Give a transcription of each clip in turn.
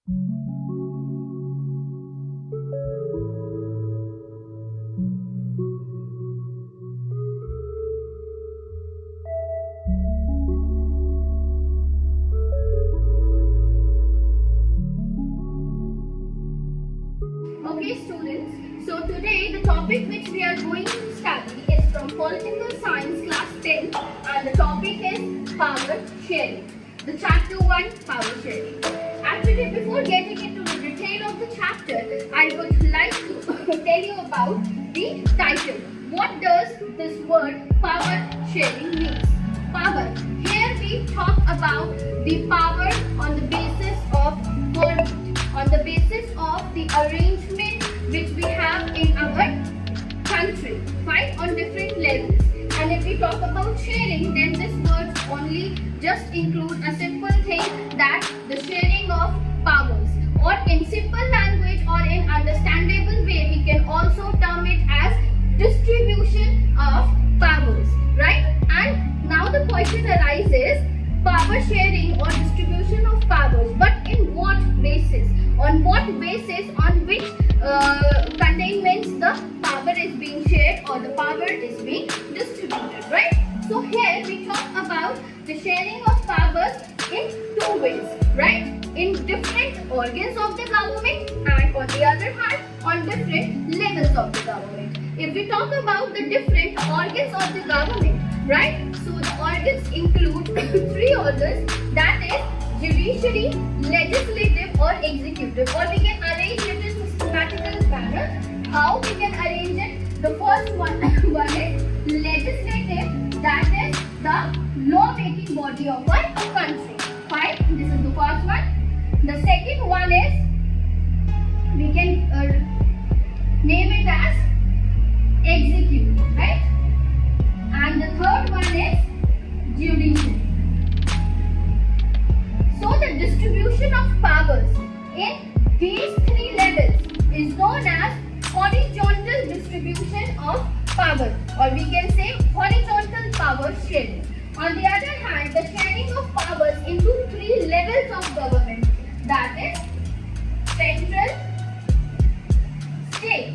Okay students, so today the topic which we are going to study is from Political Science class 10 and the topic is power sharing. The chapter 1, power sharing. Actually, before getting into the detail of the chapter, I would like to tell you about the title. What does this word power sharing means? Power. Here we talk about the power on the basis of government, on the basis of the arrangement which we have in our country, right, on different levels. And if we talk about sharing, then this word only just include a simple thing, that the sharing of powers, or in simple language or in understandable way we can also term it as distribution of powers, right? And now the question arises, power sharing or distribution of powers, but in what basis? On what basis, on which containments the power is being shared or the power is being distributed, right? So here we talk about the sharing of powers in two ways, right? In different organs of the government and on the other hand on different levels of the government. If we talk about the different organs of the government, right? So the organs include three organs, that is judiciary, legislative or executive, or we can arrange it in systematical manner. How we can arrange it? The first one is legislative, that is the law-making body of our country. Fine, this is the first one. The second one is, we can name it as executive, right? And the third one is judiciary. So the distribution of powers in these three levels is known as horizontal distribution of power, or we can say horizontal power sharing. On the other hand, the sharing of powers into three levels of government, that is central, state,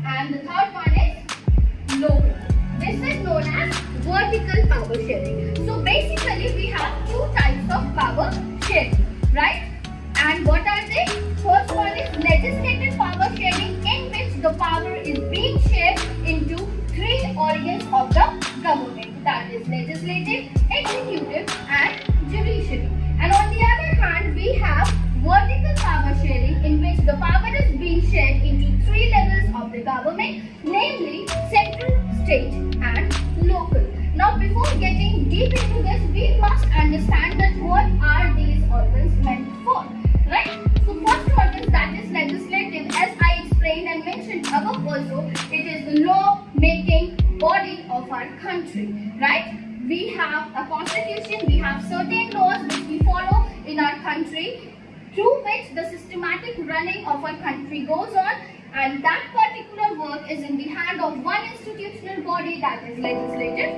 and the third one is local. This is known as vertical power sharing. So basically we have two types of power sharing, right? And what are they? First one is legislative power sharing, in which the power is being shared into three organs of the government, that is legislative, executive and judiciary. And on the other hand we have vertical power sharing, in which the power is being shared into three levels of the government, namely central, state and local. Now before getting deep into this, we must understand that what are these organs meant for, right? So first organ, that is legislative, as I explained and mentioned above also, it is the law-making body of our country, right? We have a constitution, we have certain laws which we follow in our country, through which the systematic running of our country goes on, and that particular work is in the hand of one institutional body, that is legislative.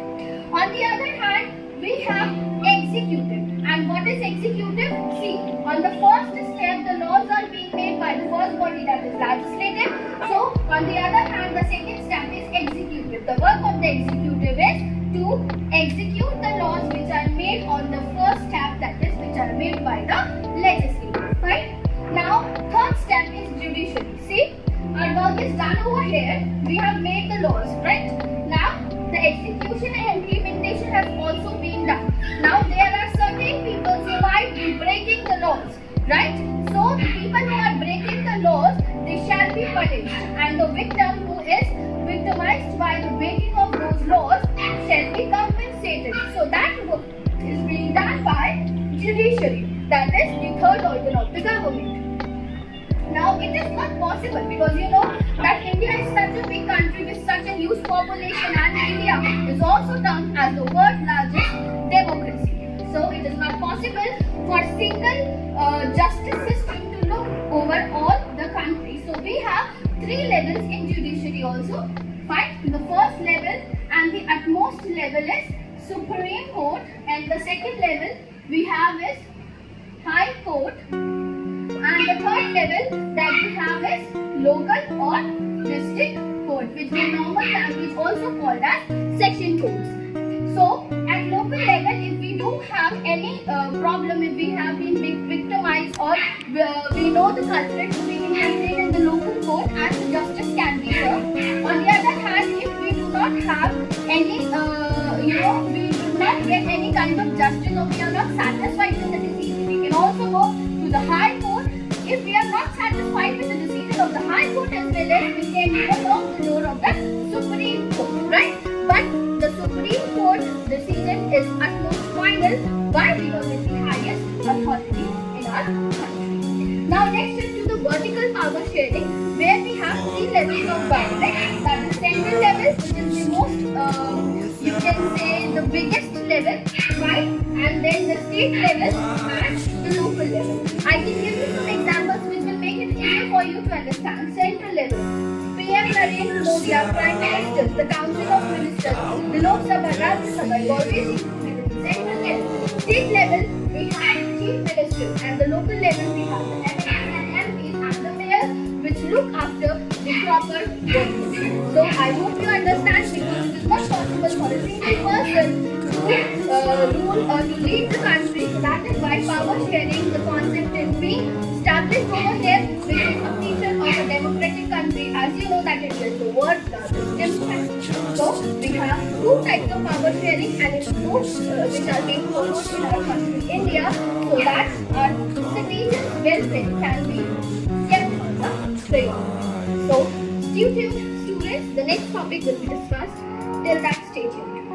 On the other hand, we have executive. And what is executive? See, on the first step, the laws are being made by the first body, that is legislative. So, on the other hand, the second step is executive. The work of the executive is to execute the laws which are made on the first step, that is, which are made by the legislative. Right? Now, third step is judiciary. See, our work is done over here. We have made the laws, right? Now, the execution and implementation has also been done. Now, there are certain people who might be breaking the laws, right? So, the people who are breaking the laws, they shall be punished. And the victim who is victimized by the breaking of those laws shall be compensated. So, that work is being done by judiciary. That is the third organ of the government. Now, it is not possible because you know that India is such a big country with such a huge population, and India is also termed as the world's largest democracy. So, it is not possible for single justice system to look over all the country. So, we have three levels in judiciary also. Fine. The first level and the utmost level is Supreme Court, and the second level we have is High Court, And the third level that we have is local or district code, which we normal language also called as section codes. So at local level, if we do have any problem, if we have been victimized or we know the culprit, we can complain in the local court and the justice can be served. On the other hand, if we do not have any, we do not get any kind of justice or we are not satisfied with the decision, we can also go to the high court. If we are not satisfied with the decision of the high court as well as we can even knock the door of the Supreme Court, right? But the Supreme Court decision is utmost final. Why? Because it's the highest authority in our country. Now next is to the vertical power sharing, where we have three levels of government. That is central level, which is the most, you can say the biggest level, right? And then the state level and the local level. I can give you some examples which will make it easier for you to understand. Central level. PM Narendra Modi, our Prime Minister, the Council of Ministers, the Lok Sabha, Rajya Sabha, always included in the central level. State level, we have Chief Ministers, and the local level, we have the MPs and MPs and the mayors, which look after the proper work. So I hope you understand, because it is not possible for a single person to rule or to lead the country. So that is why power sharing, the concept is being established over here, which is a feature of a democratic country. As you know that it is the world's largest democracy. So we have two types of power sharing, and it's both which are being followed in our country, India, so that our citizens' welfare can be kept on the priority. So stay tuned, students. The next topic will be discussed. Till that, stay tuned.